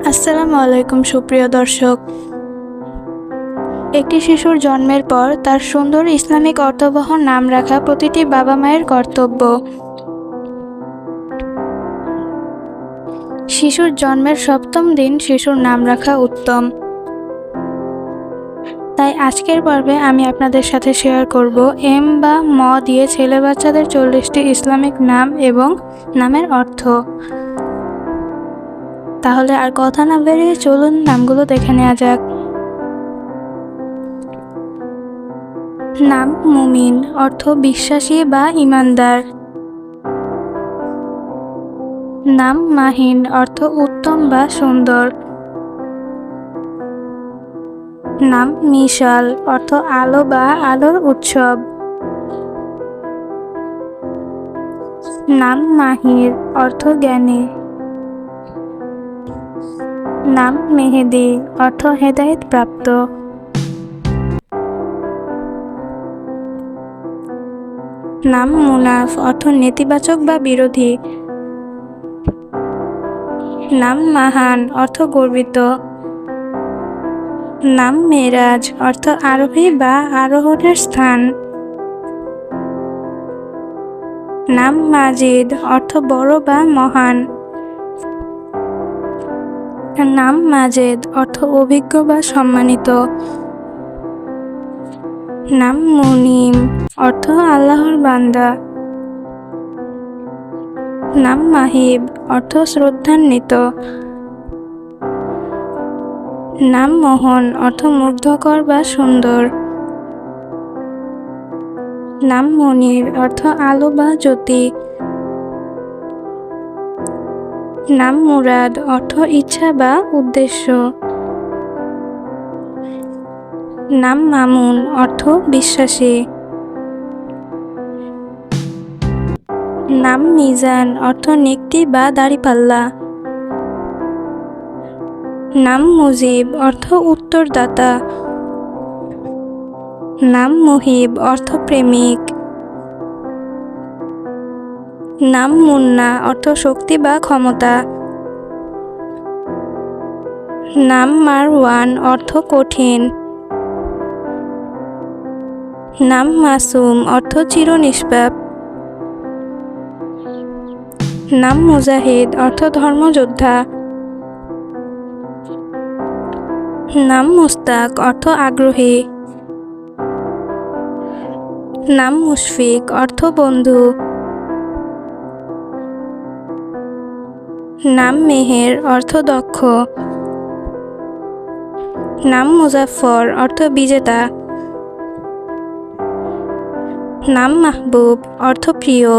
আসসালামু আলাইকুম সুপ্রিয় দর্শক। একটি শিশুর জন্মের পর তার সুন্দর ইসলামিক অর্থবহ নাম রাখা প্রতিটি বাবা মায়ের কর্তব্য। শিশুর জন্মের ৭ম দিন শিশুর নাম রাখা উত্তম। তাই আজকের পর্বে আমি আপনাদের সাথে শেয়ার করব এম বা ম দিয়ে ছেলে বাচ্চাদের ৪০টি ইসলামিক নাম এবং নামের অর্থ। তাহলে আর কথা না বেরিয়ে চলুন নামগুলো দেখে নেওয়া যাক। নাম মুমিন, অর্থ বিশ্বাসী বা ঈমানদার। নাম মাহিন, অর্থ উত্তম বা সুন্দর। নাম মিশাল, অর্থ আলো বা আলোর উৎসব। নাম মাহির, অর্থ জ্ঞানী। নাম মেহেদি, অর্থ হেদায়েত প্রাপ্ত। নাম মুনাফ, অর্থ নেতিবাচক বা বিরোধী। নাম মাহান, অর্থ গর্বিত। নাম মেরাজ, অর্থ আরোহী বা আরোহণের স্থান। নাম মাজিদ, অর্থ বড় বা মহান। নাম মাজেদ, অর্থ অভিজ্ঞ বা সম্মানিত। নাম মুনিম, অর্থ আল্লাহর বান্দা। নাম মাহিব, অর্থ শ্রদ্ধান্বিত। নাম মোহন, অর্থ মুগ্ধকর বা সুন্দর। নাম মনির, অর্থ আলো বা জ্যোতি। নাম মুরাদ, অর্থ ইচ্ছা বা উদ্দেশ্য। নাম মামুন, অর্থ বিশ্বাসী। নাম মিজান, অর্থ নিক্তি বা দাড়িপাল্লা। নাম মুজিব, অর্থ উত্তরদাতা। নাম মুহিব, অর্থ প্রেমিক। নাম মুন্না, অর্থ শক্তি বা ক্ষমতা। নাম মারওয়ান, অর্থ কঠিন। নাম মাসুম, অর্থ চিরনিষ্পাপ। নাম মুজাহিদ, অর্থ ধর্মযোদ্ধা। নাম মুস্তাক, অর্থ আগ্রহী। নাম মুশফিক, অর্থ বন্ধু। নাম মেহের, অর্থ দক্ষ। নাম মুজাফফর, অর্থ বিজেতা। নাম মাহবুব, অর্থ প্রিয়।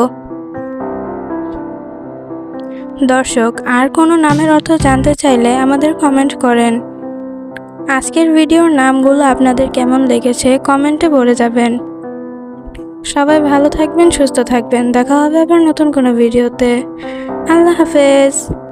দর্শক, আর কোনো নামের অর্থ জানতে চাইলে আমাদের কমেন্ট করেন। আজকের ভিডিওর নামগুলো আপনাদের কেমন লেগেছে কমেন্টে বলে যাবেন। সবাই ভালো থাকবেন, সুস্থ থাকবেন। দেখা হবে আবার নতুন কোনো ভিডিওতে। আল্লাহ হাফেজ।